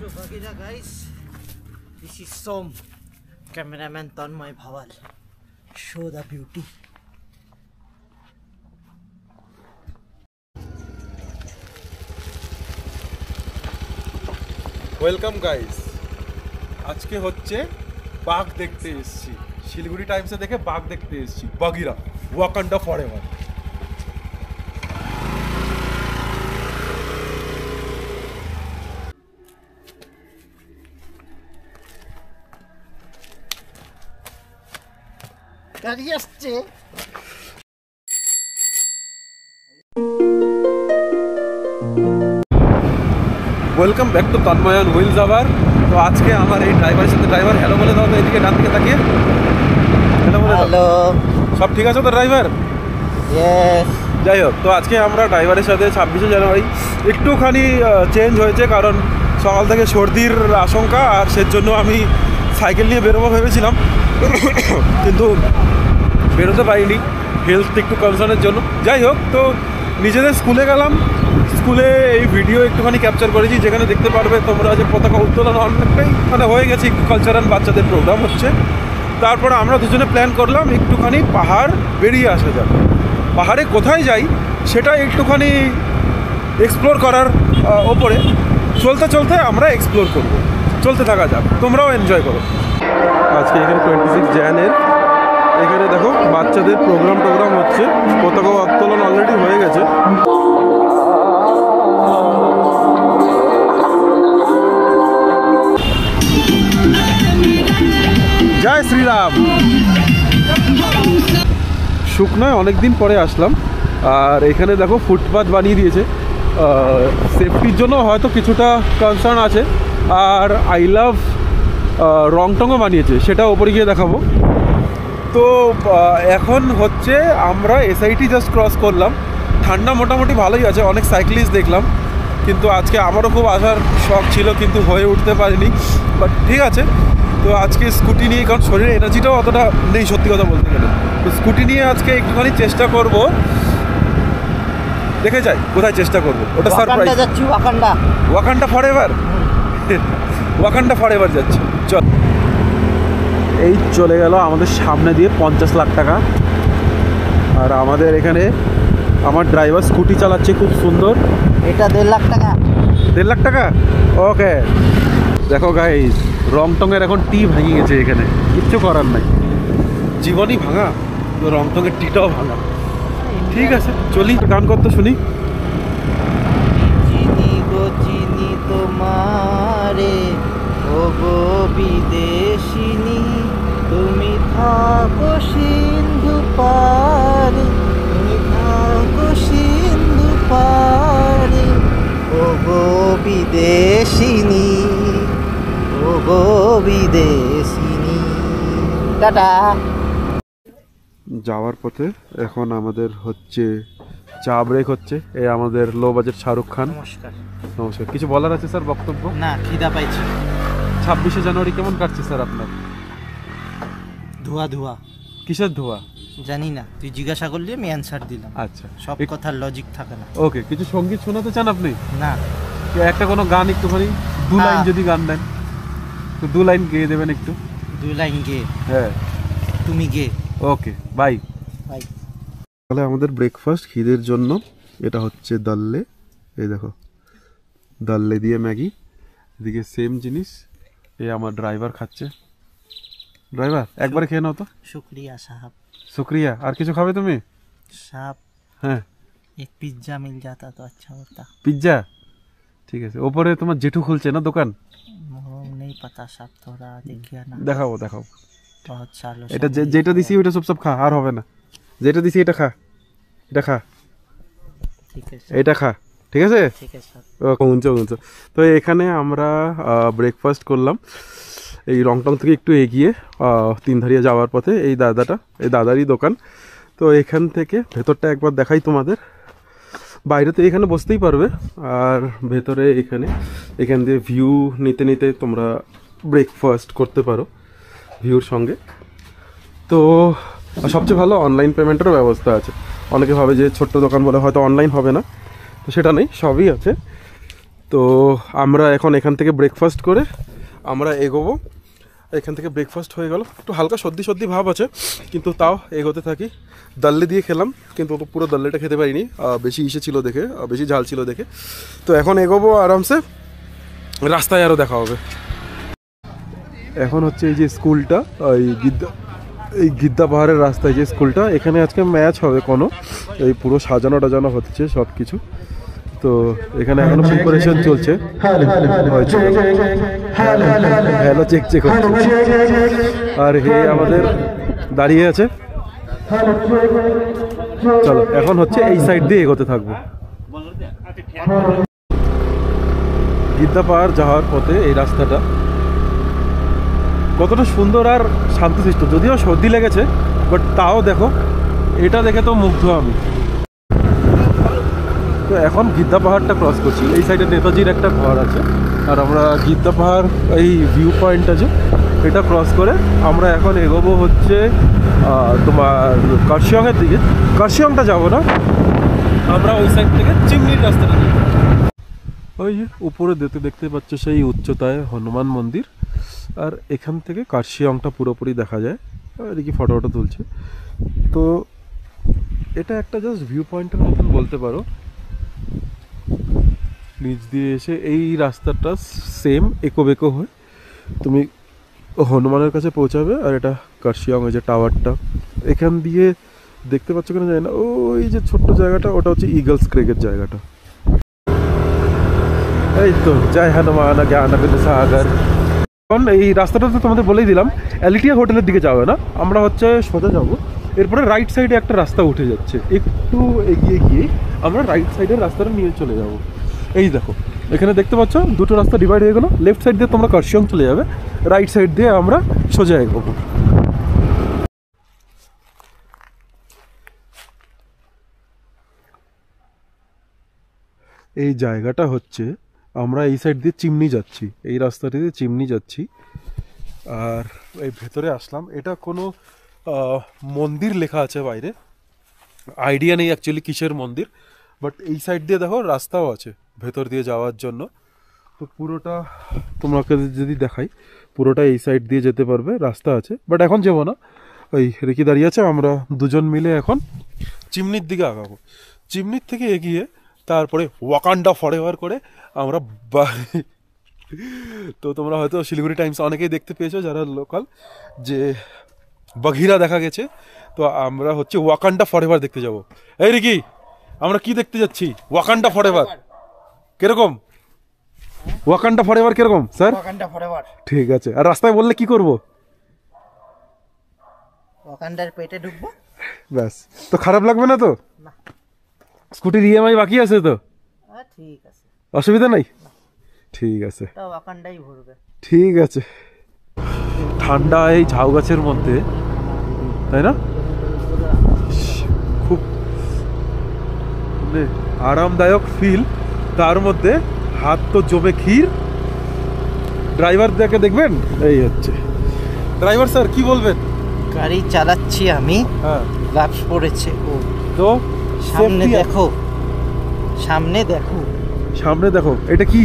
Hello Bagheera guys, this is Som, cameraman Tanmay Bhawal. Show the beauty. Welcome guys, আজকে হচ্ছে বাঘ দেখতে এসেছি। শিলিগুড়ি টাইমসে দেখে বাঘ দেখতে এসেছি। Bagheera Wakanda forever. গাড়ি আসছে। Welcome back to Tanmay on wheels আবার। তো আজকে আমার এই ড্রাইভারের সাথে, ড্রাইভার হ্যালো বলে দাও তো, এদিকে ডান দিকে তাকিয়ে হ্যালো বলে দাও। হ্যালো, সব ঠিক আছে তো ড্রাইভার? ইয়েস। যাই হোক, তো আজকে আমরা ড্রাইভারের সাথে 26শে জানুয়ারি একটুখানি চেঞ্জ হয়েছে, কারণ সকাল থেকে সর্দির আশঙ্কা, আর সেজন্য আমি সাইকেল নিয়ে বেরোবো ভেবেছিলাম, কিন্তু বেরোতে পারিনি হেলথ একটু কনসার্নের জন্য। যাই হোক, তো নিজেদের স্কুলে গেলাম। স্কুলে এই ভিডিও একটুখানি ক্যাপচার করেছি, যেখানে দেখতে পারবে তোমরা যে পতাকা উত্তোলন অনেকটাই হয়ে গেছে, কালচারাল বাচ্চাদের প্রোগ্রাম হচ্ছে। তারপরে আমরা দুজনে প্ল্যান করলাম একটুখানি পাহাড় বেরিয়ে আসা যাক। পাহাড়ে কোথায় যাই সেটা একটুখানি এক্সপ্লোর করার ওপরে চলতে চলতে আমরা এক্সপ্লোর করব। চলতে থাকা যাক, তোমরাও এনজয় করো। আজকে এখানে 26 জানুয়ারি, এখানে দেখো বাচ্চাদের প্রোগ্রাম হচ্ছে। পতাকা উত্তোলন অলরেডি হয়ে গেছে। জয় শ্রীরাম। শুকনায় অনেকদিন পরে আসলাম, আর এখানে দেখো ফুটপাথ বানিয়ে দিয়েছে। সেফটির জন্য হয়তো কিছুটা কনসার্ন আছে, আর আই লাভ রংটংও বানিয়েছে, সেটা ওপরে গিয়ে দেখাবো। তো এখন হচ্ছে আমরা এসআইটি জাস্ট ক্রস করলাম। ঠান্ডা মোটামুটি ভালোই আছে, অনেক সাইক্লিস্ট দেখলাম, কিন্তু আজকে আমারও খুব আসার শখ ছিল, কিন্তু হয়ে উঠতে পারিনি। বাট ঠিক আছে, তো আজকে স্কুটি নিয়ে, কারণ শরীরে এনার্জিটাও অতটা নেই সত্যি কথা বলতে গেলে, তো স্কুটি নিয়ে আজকে একটুখানি চেষ্টা করব। দেখে যাই কোথায় চেষ্টা করব, ওটা সারপ্রাইজ। যাচ্ছি Wakanda. Wakanda forever. Wakanda forever যাচ্ছে। চল, এই চলে গেল আমাদের সামনে দিয়ে 50 লাখ টাকা। আর আমাদের এখানে আমার ড্রাইভার স্কুটি চালাচ্ছে খুব সুন্দর। এটা 1.5 লাখ টাকা। 1.5 লাখ টাকা, ওকে। দেখো গাইস, রংটংয়ের এখন টি ভাঙি গেছে, এখানে কিচ্ছু করার নাই, জীবনই ভাঙা, তো রংটংয়ের টিটাও ভাঙা। ঠিক আছে, চলি গান করতে শুনি। চিনি গো চিনি তোমারে, ও গো বিদেশিনী, তুমি থাকো সিন্ধু পারে, তুমি থাকো সিন্ধু পারে, ও গো বিদেশিনী, ও গো বিদেশিনী। টাটা। যাওয়ার পথে এখন আমাদের হচ্ছে চা ব্রেক হচ্ছে। এই আমাদের লো বাজেট শাহরুখ খান। নমস্কার। নমস্কার। কিছু বলার আছে স্যার বক্তব্য? না, খিদা পাইছি। 26শে জানুয়ারি কেমন কাটছে স্যার আপনার? ধোয়া ধোয়া। কিসের ধোয়া? জানি না, তুই জিজ্ঞাসা করলি, আমি অ্যান্সার দিলাম। আচ্ছা, সব কথার লজিক থাকে না। ওকে। কিছু সঙ্গীত শোনাতে চান আপনি? না। একটা কোনো গান একটুখানি 2 লাইন যদি গান দেন, তো 2 লাইন গেয়ে দেবেন একটু। 2 লাইন গে। হ্যাঁ, তুমি গে। ওকে, বাই বাই। তাহলে আমাদের ব্রেকফাস্ট খিদের জন্য এটা হচ্ছে দাল্লে। এই দেখো, দাল্লে দিয়ে ম্যাগি। এদিকে সেম জিনিস, এই আমার ড্রাইভার খাচ্ছে। ড্রাইভার একবারে খেয়ে নাও তো। শুক্রিয়া সাহাব। শুক্রিয়া। আর কিছু খাবে তুমি? साहब, হ্যাঁ, एक पिज्जा मिल जाता तो अच्छा होता। পিৎজা? ঠিক আছে। ওপরে তোমার জেঠু খুলছে না দোকান? नहीं पता साहब, थोड़ा देखिए ना। দেখাবো দেখাবো। बहुत सालों से এটা যেটা দিছি ওইটা সব খা, আর হবে না। যেটা দিছি এটা খা, এটা খা, ठीक है सर। এটা খা, ঠিক আছে? ठीक है सर। উঞ্চ। তো এখানে আমরা ব্রেকফাস্ট করলাম এই রংটং থেকে একটু এগিয়ে, তিনধারিয়া যাওয়ার পথে। এই দাদারই দোকান। তো এখান থেকে ভেতরটা একবার দেখাই তোমাদের। বাইরে তো এখানে বসতেই পারবে, আর ভেতরে এখান দিয়ে ভিউ নিতে নিতে তোমরা ব্রেকফাস্ট করতে পারো ভিউর সঙ্গে। তো সবচেয়ে ভালো অনলাইন পেমেন্টেরও ব্যবস্থা আছে। অনেকে ভাবে যে ছোট্ট দোকান বলে হয়তো অনলাইন হবে না, তো সেটা নেই, সবই আছে। তো আমরা এখন এখান থেকে ব্রেকফাস্ট করে আমরা এগোবো। এখান থেকে ব্রেকফাস্ট হয়ে গেল, একটু হালকা সর্দি সর্দি ভাব আছে, কিন্তু তাও এগোতে থাকি। দাল্লি দিয়ে খেলাম, কিন্তু পুরো দাল্লিটা খেতে পারিনি, বেশি ইসে ছিল দেখে, বেশি ঝাল ছিল দেখে। তো এখন এগোবো আরামসে, রাস্তায় আরও দেখা হবে। এখন হচ্ছে এই যে স্কুলটা, এই গিদ্দা পাহাড়ের রাস্তায় যে স্কুলটা, এখানে আজকে ম্যাচ হবে কোনো, এই পুরো সাজানো টাজানো হচ্ছে সব কিছু। তো এখানে এখনো প্রিপারেশন চলছে, হ্যালো চেক চেক হচ্ছে। আর হে আমাদের দাঁড়িয়ে আছে। চলো এখন হচ্ছে এই সাইড দিয়ে এগোতে থাকবো। গিদ্দা পাহাড় যাওয়ার পথে এই রাস্তাটা কতটা সুন্দর আর শান্তশিষ্ট, যদিও সর্দি লেগেছে, বাট তাও দেখো, এটা দেখে তো মুগ্ধ আমি। তো এখন গিদ্দা পাহাড়টা ক্রস করছি, এই সাইডে নেতাজির একটা ঘর আছে, আর আমরা গিদ্দা পাহাড় এই ভিউ পয়েন্ট আছে এটা ক্রস করে আমরা এখন এগোবো হচ্ছে তোমার কার্শিয়ংয়ের দিকে। কার্শিয়ংটা যাবো না, আমরা ওই সাইড থেকে চিমনির রাস্তাটা যাবো। ওই যে উপরে দেখতে পাচ্ছ সেই উচ্চতায় হনুমান মন্দির, আর এখান থেকে কার্শিয়ংটা পুরোপুরি দেখা যায়। এদিকে ফটো তুলছে। তো এটা একটা জাস্ট ভিউ পয়েন্টের মতন বলতে পারো। নিচ দিয়ে এসে এই রাস্তাটা সেম একো বেকো হয় তুমি হনুমানের কাছে পৌঁছাবে। আর এটা কার্শিয়ং, এই যে টাওয়ারটা এখান দিয়ে দেখতে পাচ্ছ কেন জানি না, ওই যে ছোট্ট জায়গাটা ওটা হচ্ছে ইগলস ক্রেকের জায়গাটা। এই তো জয় হনুমান জ্ঞান সাগর। এখন এই রাস্তাটা তো তোমাদের বলেই দিলাম, এলিটিয়া হোটেলের দিকে যাবে না, আমরা হচ্ছে সোজা যাবো। এরপরে রাইট সাইডে একটা রাস্তা উঠে যাচ্ছে, একটু এগিয়ে গিয়ে আমরা রাইট সাইডের রাস্তাটা নিয়ে চলে যাব। এই দেখো এখানে দেখতে পাচ্ছ দুটো রাস্তা ডিভাইড হয়ে গেলো। লেফট সাইড দিয়ে তোমরা কার্শিয়ং চলে যাবে, রাইট সাইড দিয়ে আমরা সোজা এগোবো। এই জায়গাটা হচ্ছে, আমরা এই সাইড দিয়ে চিমনি যাচ্ছি, এই রাস্তাটি দিয়ে চিমনি যাচ্ছি। আর এই ভেতরে আসলাম, এটা কোনো মন্দির লেখা আছে বাইরে, আইডিয়া নেই অ্যাকচুয়ালি কিসের মন্দির, বাট এই সাইড দিয়ে দেখো রাস্তাও আছে ভেতর দিয়ে যাওয়ার জন্য। তো পুরোটা তোমাকে যদি দেখাই, পুরোটা এই সাইড দিয়ে যেতে পারবে, রাস্তা আছে, বাট এখন যাবো না। ওই রেকি দাঁড়িয়ে আছে, আমরা দুজন মিলে এখন চিমনির দিকে আগাবো। চিমনির থেকে এগিয়ে তারপরে ওয়াকান্ডা ফরএভার করে আমরা তো তোমরা হয়তো শিলিগুড়ি টাইমস অনেকেই দেখতে পেয়েছো যারা লোকাল, যে বাঘিরা দেখা গেছে। তো আমরা হচ্ছে ওয়াকান্ডা ফরএভার দেখতে যাব। এই রিকি, আমরা কি দেখতে যাচ্ছি? ওয়াকান্ডা ফরএভার কিরকম? ওয়াকান্ডা ফরএভার কিরকম স্যার? ওয়াকান্ডা ফরএভার ঠিক আছে। আর রাস্তায় বললে কি করব? ওয়াকান্ডার পেটে ঢুকবো, ব্যাস। তো খারাপ লাগবে না তো? না। স্কুটির ইএমআই বাকি আছে তো? ঠিক আছে, অসুবিধা নাই। ঠিক আছে, ওয়াকান্ডাই ভরবে। ঠিক আছে। ঠান্ডা এই ঝাউ গাছের মধ্যে, তাই না? খুব আরামদায়ক ফিল। তার মধ্যে হাত তো জমে ক্ষীর। ড্রাইভার দেখে দেখবেন, এই হচ্ছে ড্রাইভার। স্যার কি বলবেন? গাড়ি চালাচ্ছি আমি, হ্যাঁ গ্লাভস পরেছে ও। তো সামনে দেখো, সামনে দেখো, সামনে দেখো। এটা কি?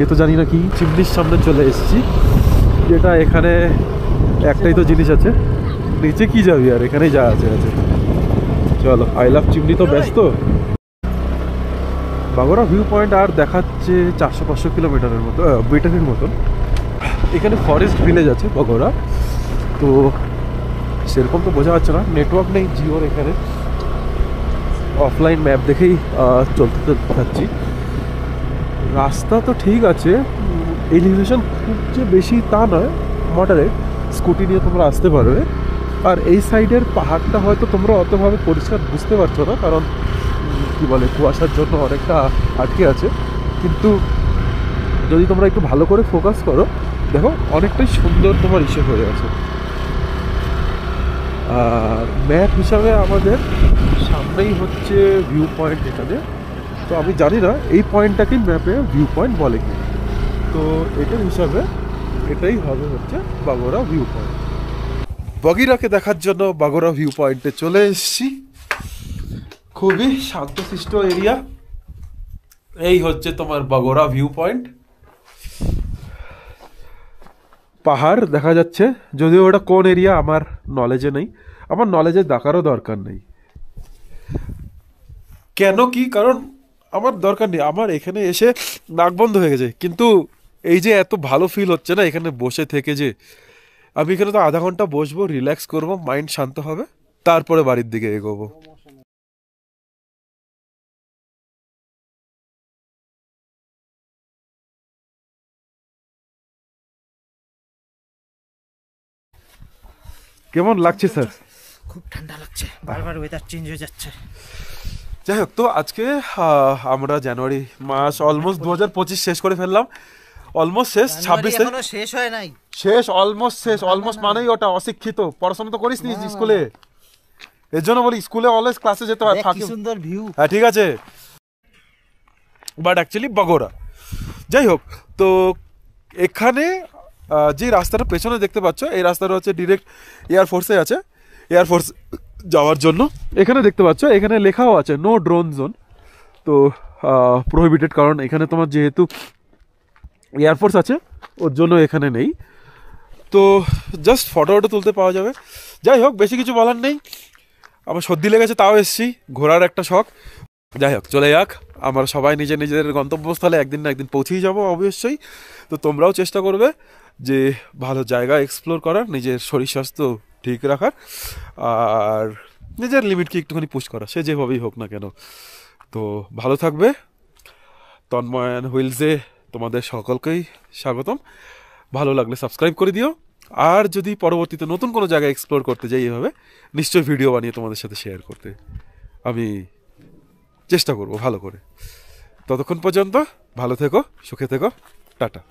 এ তো জানি না কি। চিমনির সামনে চলে এসেছি, যেটা এখানে একটাই তো জিনিস আছে, নিচে কি যাবি আর, এখানেই যা আছে আছে। চলো, আই লাভ চিমনি তো ব্যস্ত। বাগোরা ভিউ পয়েন্ট আর দেখাচ্ছে 400-500 কিলোমিটারের মতো, মিটারের মতন। এখানে ফরেস্ট ভিলেজ আছে বাগোরা, তো সেরকম তো বোঝা যাচ্ছে না, নেটওয়ার্ক নেই জিওর এখানে। অফলাইন ম্যাপ দেখেই চলতে থাকছি। রাস্তা তো ঠিক আছে, এলিভেশন খুব যে বেশি তা নয়, মডারেট। স্কুটি নিয়ে তোমরা আসতে পারবে। আর এই সাইডের পাহাড়টা হয়তো তোমরা অতভাবে পরিষ্কার বুঝতে পারছো না, কারণ কি বলে কুয়াশার জন্য অনেকটা আটকে আছে। কিন্তু যদি তোমরা একটু ভালো করে ফোকাস করো, দেখো অনেকটাই সুন্দর তোমার ইসে হয়ে আছে। আর ম্যাপ হিসাবে আমাদের সামনেই হচ্ছে ভিউ পয়েন্ট এখানে। তো আমি জানি না এই পয়েন্টটাকেই ম্যাপে ভিউ পয়েন্ট বলে কি। তো এটার হিসাবে এটাই হবে হচ্ছে বাগোরা ভিউ পয়েন্ট। বগিরাকে দেখার জন্য বাগোরা ভিউ পয়েন্টে চলে এসেছি। খুবই শান্তশিষ্ট এরিয়া। এই হচ্ছে তোমার বাগোরা ভিউ পয়েন্ট, পাহাড় দেখা যাচ্ছে, যদিও ওটা কোন এরিয়া আমার নলেজে নেই, আমার নলেজে দেখারও দরকার নেই। কেন কি কারণ আমার দরকার নেই, আমার এখানে এসে নাক বন্ধ হয়ে গেছে, কিন্তু এই যে এত ভালো ফিল হচ্ছে না এখানে বসে থেকে, যে আমি এখানে তো আধা ঘন্টা বসবো, রিল্যাক্স করব, মাইন্ড শান্ত হবে, তারপরে বাড়ির দিকে এগোবো। কেমন লাগছে স্যার? খুব ঠান্ডা লাগছে, বারবার ওয়েদার চেঞ্জ হয়ে যাচ্ছে। যাই হোক, তো আজকে আমরা জানুয়ারি মাস অলমোস্ট 2025 শেষ করে ফেললাম, অলমোস্ট শেষ, 26 এখনো শেষ হয় নাই। শেষ, অলমোস্ট শেষ। অলমোস্ট মানেই ওটা অশিক্ষিত, পড়াশোনা তো করিস নি স্কুলে, এর জন্য বলি স্কুলে অলওয়েজ ক্লাসে যেতে হয়, কি সুন্দর ভিউ। হ্যাঁ ঠিক আছে, বাট অ্যাকচুয়ালি বাগোরা। যাই হোক, তো এখানে যে রাস্তাটা পেছনে দেখতে পাচ্ছ, এই রাস্তাটা হচ্ছে ডিরেক্ট এয়ারফোর্সে আছে, এয়ারফোর্স যাওয়ার জন্য। এখানে দেখতে পাচ্ছ, এখানে লেখাও আছে নো ড্রোন জোন, তো প্রোহিবিটেড, কারণ এখানে তোমার যেহেতু এয়ারফোর্স আছে ওর জন্য এখানে নেই। তো জাস্ট ফটো ফটো তুলতে পাওয়া যাবে। যাই হোক, বেশি কিছু বলার নেই, আমার সর্দি লেগেছে তাও এসছি, ঘোরার একটা শখ। যাই হোক, চলে যাক, আমরা সবাই নিজের নিজেদের গন্তব্যস্থলে একদিন না একদিন পৌঁছেই যাবো অবশ্যই। তো তোমরাও চেষ্টা করবে যে ভালো জায়গা এক্সপ্লোর করার, নিজের শরীর স্বাস্থ্য ঠিক রাখার, আর নিজের লিমিটকে একটুখানি পুশ করা, সে যেভাবেই হোক না কেন। তো ভালো থাকবে। তন্ময়ান হুইলসে তোমাদের সকলকেই স্বাগতম। ভালো লাগলে সাবস্ক্রাইব করে দিও, আর যদি পরবর্তীতে নতুন কোনো জায়গায় এক্সপ্লোর করতে যাই এভাবে, নিশ্চয়ই ভিডিও বানিয়ে তোমাদের সাথে শেয়ার করতে আমি চেষ্টা করব ভালো করে। ততক্ষণ পর্যন্ত ভালো থেকো, সুখে থেকো, টাটা।